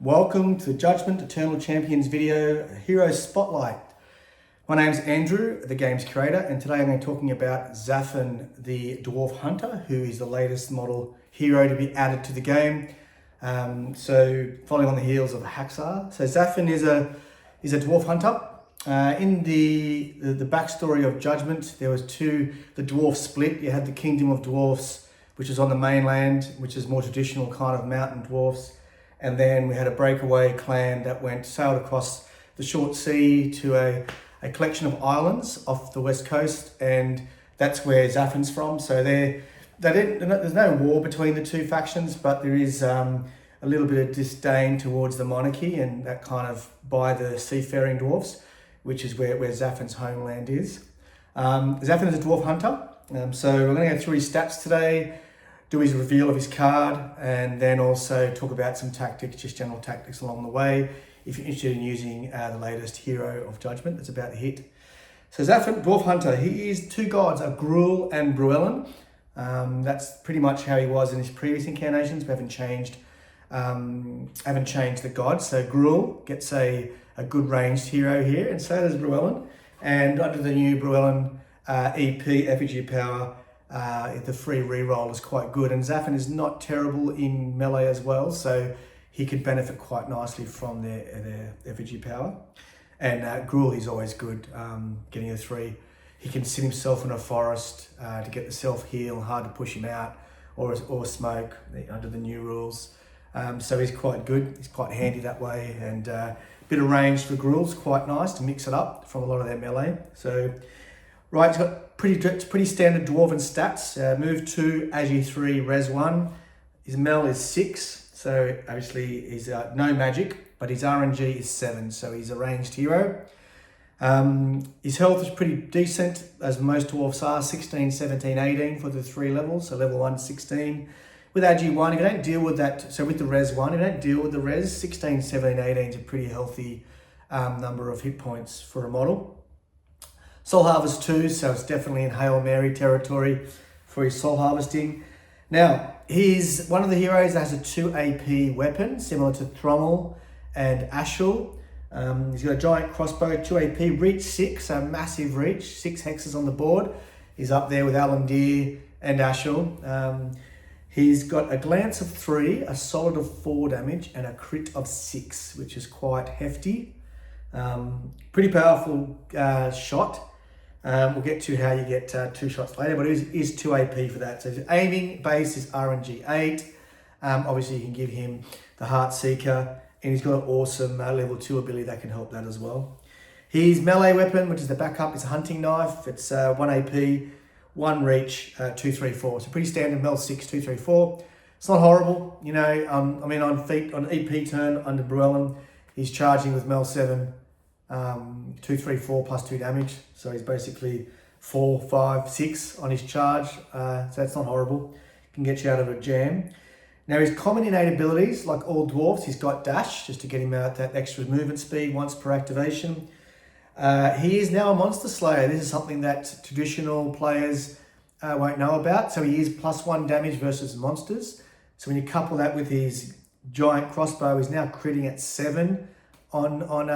Welcome to the Judgement Eternal Champions video Hero Spotlight. My name's Andrew, the game's creator, and today I'm going to be talking about Zaffen, the Dwarf Hunter, who is the latest model hero to be added to the game. So following on the heels of Haxar. So Zaffen is a Dwarf Hunter. In the backstory of Judgement, there was the Dwarf split. You had the Kingdom of Dwarfs, which is on the mainland, which is more traditional kind of mountain dwarfs. And then we had a breakaway clan that sailed across the short sea to a collection of islands off the west coast, and that's where Zaffen's from. So there's no war between the two factions, but there is a little bit of disdain towards the monarchy, and that kind of by the seafaring dwarfs, which is where Zaffen's homeland is. Zaffen is a dwarf hunter, so we're going to go through his stats today, do his reveal of his card, and then also talk about some tactics, just general tactics along the way, if you're interested in using the latest hero of Judgement that's about to hit. So Zaffen, Dwarf Hunter, he is two gods, a Gruul and Bruellen. That's pretty much how he was in his previous incarnations. We haven't changed the gods. So Gruul gets a good ranged hero here, and so does Bruellen. And under the new Bruellen EP, effigy power, the free reroll is quite good, and Zaffen is not terrible in melee as well, so he could benefit quite nicely from their effigy power. And Gruul is always good, getting a 3. He can sit himself in a forest to get the self-heal, hard to push him out, or smoke under the new rules. So he's quite good, he's quite handy that way, and a bit of range for Gruul's quite nice to mix it up from a lot of their melee. So right, he's got pretty standard dwarven stats. Move 2, Agi 3, Res 1. His Mel is 6, so obviously he's no magic, but his RNG is 7, so he's a ranged hero. His health is pretty decent, as most dwarfs are, 16, 17, 18 for the 3 levels, so level 1, 16. With Agi 1, if you don't deal with that, so with the Res 1, if you don't deal with the Res, 16, 17, 18 is a pretty healthy number of hit points for a model. Soul Harvest 2, so it's definitely in Hail Mary territory for his soul harvesting. Now, he's one of the heroes that has a 2 AP weapon, similar to Thrommel and Ashul. He's got a giant crossbow, 2 AP, reach 6, so massive reach, 6 hexes on the board. He's up there with Alandir and Ashul. He's got a glance of 3, a solid of 4 damage, and a crit of 6, which is quite hefty. Pretty powerful shot. We'll get to how you get 2 shots later, but it is 2 AP for that. So his aiming base is RNG 8. Obviously, you can give him the Heart Seeker, and he's got an awesome level 2 ability that can help that as well. His melee weapon, which is the backup, is a hunting knife. It's 1 AP, 1 reach, 2, 3, 4. So pretty standard Mel 6, 2, 3, 4. It's not horrible, you know. On EP turn under Bruellen, he's charging with Mel 7. 2, 3, 4 plus 2 damage, so he's basically 4, 5, 6 on his charge, so that's not horrible. Can get you out of a jam. Now his common innate abilities, like all dwarfs, he's got dash just to get him out that extra movement speed once per activation. He is now a monster slayer. This is something that traditional players won't know about. So he is +1 damage versus monsters. So when you couple that with his giant crossbow, he's now critting at 7 on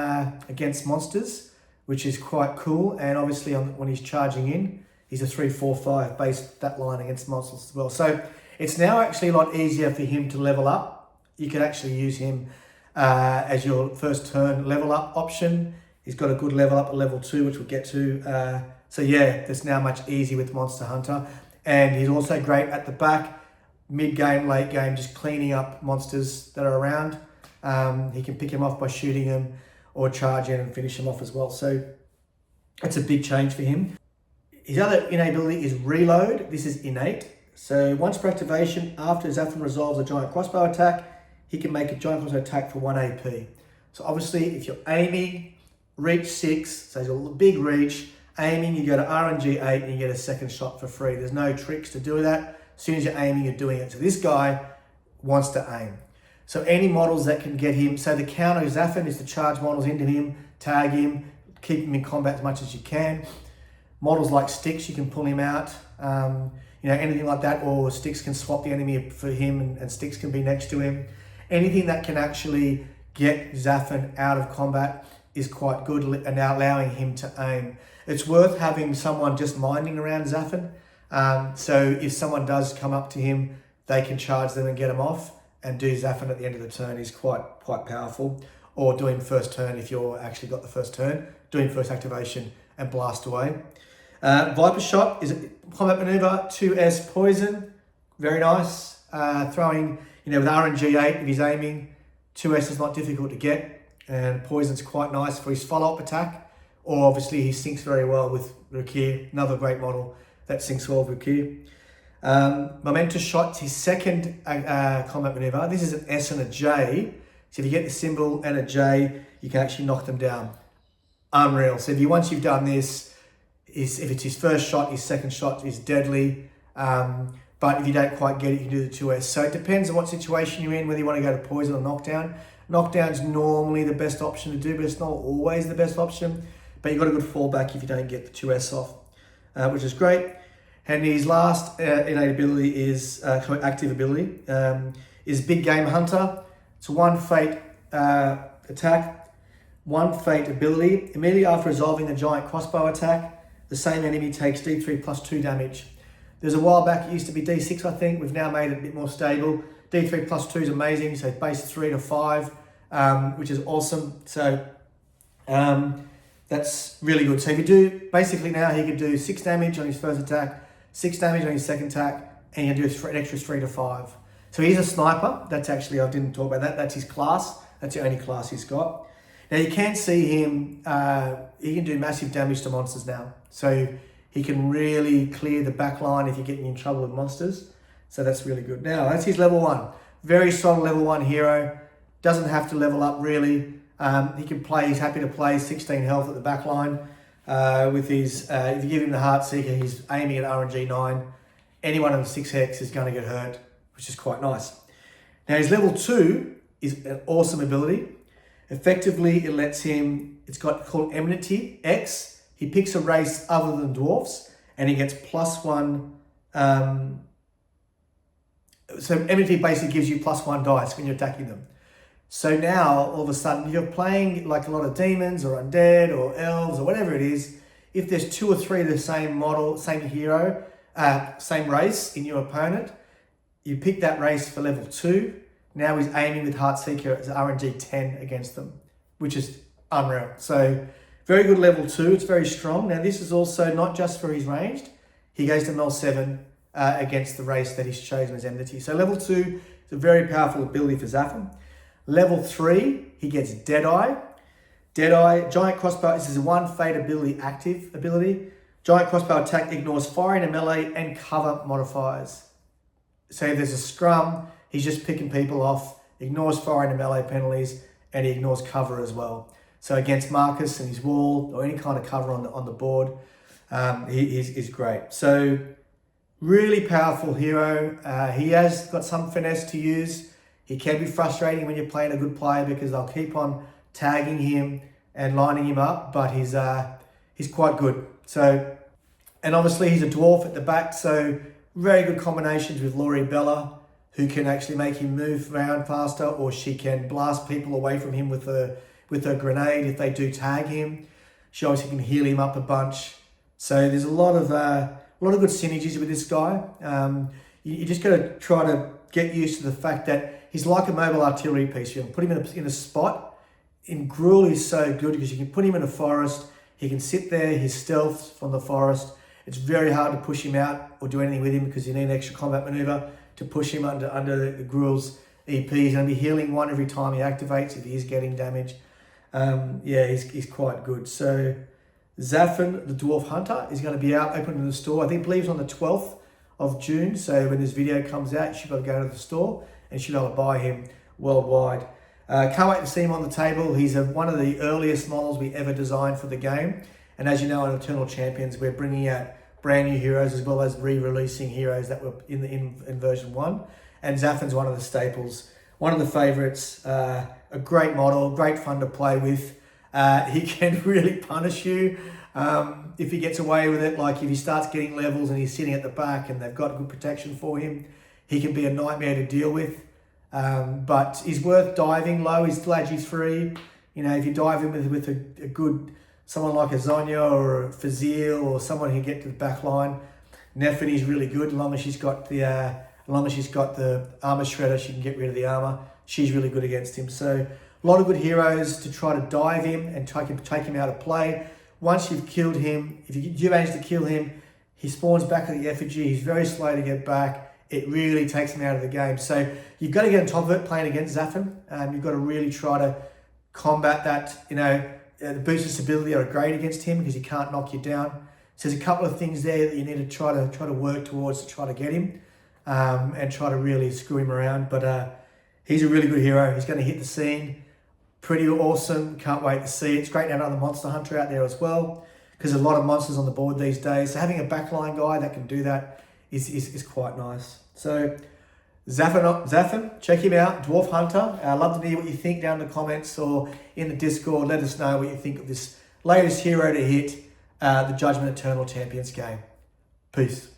against monsters, which is quite cool. And obviously when he's charging in, he's a 3, 4, 5 base that line against monsters as well. So it's now actually a lot easier for him to level up. You could actually use him as your first turn level up option. He's got a good level up at level 2, which we'll get to. So yeah, it's now much easier with Monster Hunter. And he's also great at the back, mid-game, late game, just cleaning up monsters that are around. He can pick him off by shooting him or charge in and finish him off as well. So it's a big change for him. His other innate ability is Reload. This is innate. So once per activation, after Zaffen resolves a giant crossbow attack, he can make a giant crossbow attack for 1 AP. So obviously, if you're aiming, reach 6, so he's a big reach, aiming, you go to RNG 8 and you get a second shot for free. There's no tricks to do that. As soon as you're aiming, you're doing it. So this guy wants to aim. So any models that can get him, so the counter Zaffen is to charge models into him, tag him, keep him in combat as much as you can. Models like Sticks, you can pull him out, anything like that, or Sticks can swap the enemy for him and Sticks can be next to him. Anything that can actually get Zaffen out of combat is quite good and allowing him to aim. It's worth having someone just minding around Zaffen. So if someone does come up to him, they can charge them and get him off, and do Zaffen at the end of the turn is quite powerful. Or do him first turn if you're actually got the first turn, do him first activation and blast away. Viper Shot is a combat maneuver, 2S poison, very nice. Throwing, with RNG8, if he's aiming, 2S is not difficult to get, and poison's quite nice for his follow-up attack. Or obviously he syncs very well with Rakir, another great model that syncs well with Rakir. Momentous Shot's his second combat maneuver. This is an S and a J. So if you get the symbol and a J, you can actually knock them down. Unreal. So once you've done this, if it's his first shot, his second shot is deadly. But if you don't quite get it, you can do the 2S. So it depends on what situation you're in, whether you want to go to poison or knockdown. Knockdown's normally the best option to do, but it's not always the best option. But you've got a good fallback if you don't get the 2S off, which is great. And his last innate ability is, active ability, is Big Game Hunter. It's 1 fate attack, 1 fate ability. Immediately after resolving the giant crossbow attack, the same enemy takes D3 plus 2 damage. There's a while back, it used to be D6, I think. We've now made it a bit more stable. D3 plus 2 is amazing, so base 3 to 5, which is awesome. So that's really good. So if you do, basically now he can do 6 damage on his first attack, 6 damage on his second attack, and he can do an extra 3 to 5. So he's a sniper. That's actually, I didn't talk about that. That's his class. That's the only class he's got. Now you can see him, he can do massive damage to monsters now. So he can really clear the back line if you're getting in trouble with monsters. So that's really good. Now that's his level 1. Very strong level 1 hero. Doesn't have to level up really. He can play, he's happy to play 16 health at the back line. With his, if you give him the Heart Seeker, he's aiming at RNG 9. Anyone on the 6 hex is going to get hurt, which is quite nice. Now his level 2 is an awesome ability. Effectively, it lets him, it's got called Enmity X. He picks a race other than dwarfs, and he gets +1. So Enmity basically gives you +1 dice when you're attacking them. So now, all of a sudden, if you're playing like a lot of demons or undead or elves or whatever it is, if there's 2 or 3 of the same model, same hero, same race in your opponent, you pick that race for level 2. Now he's aiming with Heartseeker as RNG 10 against them, which is unreal. So very good level 2. It's very strong. Now this is also not just for his ranged. He goes to Mel 7 against the race that he's chosen as enmity. So level 2 is a very powerful ability for Zaffen. Level 3, he gets Deadeye. Deadeye, Giant Crossbow, this is a 1 fate ability, active ability. Giant Crossbow attack ignores firing and melee and cover modifiers. So if there's a scrum, he's just picking people off, ignores firing and melee penalties, and he ignores cover as well. So against Marcus and his wall, or any kind of cover on the board, he's great. So really powerful hero. He has got some finesse to use. He can be frustrating when you're playing a good player because they'll keep on tagging him and lining him up, but he's quite good. So, and obviously he's a dwarf at the back, so very good combinations with Laurie Bella, who can actually make him move around faster, or she can blast people away from him with her grenade if they do tag him. She obviously can heal him up a bunch. So there's a lot of good synergies with this guy. You just got to try to get used to the fact that he's like a mobile artillery piece. You can put him in a spot. In Gruul, he's so good because you can put him in a forest. He can sit there, his stealth from the forest. It's very hard to push him out or do anything with him because you need an extra combat maneuver to push him under the Gruul's EP. He's going to be healing 1 every time he activates if he is getting damage. He's quite good. So Zaffen, the Dwarf Hunter, is going to be out open in the store. I believe it's on the 12th of June. So when this video comes out, you should be able to go to the store and should be able to buy him worldwide. Can't wait to see him on the table. He's one of the earliest models we ever designed for the game. And as you know, on Eternal Champions, we're bringing out brand new heroes as well as re-releasing heroes that were in version 1. And Zaffen's one of the staples, one of the favorites, a great model, great fun to play with. He can really punish you if he gets away with it. Like if he starts getting levels and he's sitting at the back and they've got good protection for him, he can be a nightmare to deal with. But he's worth diving low. He's still AG3. You know, if you dive in with a good, someone like a Zonya or a Fazil or someone who can get to the back line, Nefini's really good. As long as she's got the armor shredder, she can get rid of the armor. She's really good against him. So a lot of good heroes to try to dive him and take him out of play. Once you've killed him, if you do manage to kill him, he spawns back at the effigy. He's very slow to get back. It really takes him out of the game. So you've got to get on top of it playing against Zaffen. You've got to really try to combat that. You know, the boosted stability are great against him because he can't knock you down. So there's a couple of things there that you need to try to work towards to try to get him and try to really screw him around. But he's a really good hero. He's going to hit the scene. Pretty awesome. Can't wait to see it. It's great to have another monster hunter out there as well because there's a lot of monsters on the board these days. So having a backline guy that can do that is quite nice. So Zaffen, check him out, Dwarf Hunter. I'd love to hear what you think down in the comments or in the Discord. Let us know what you think of this latest hero to hit the Judgement Eternal Champions game. Peace.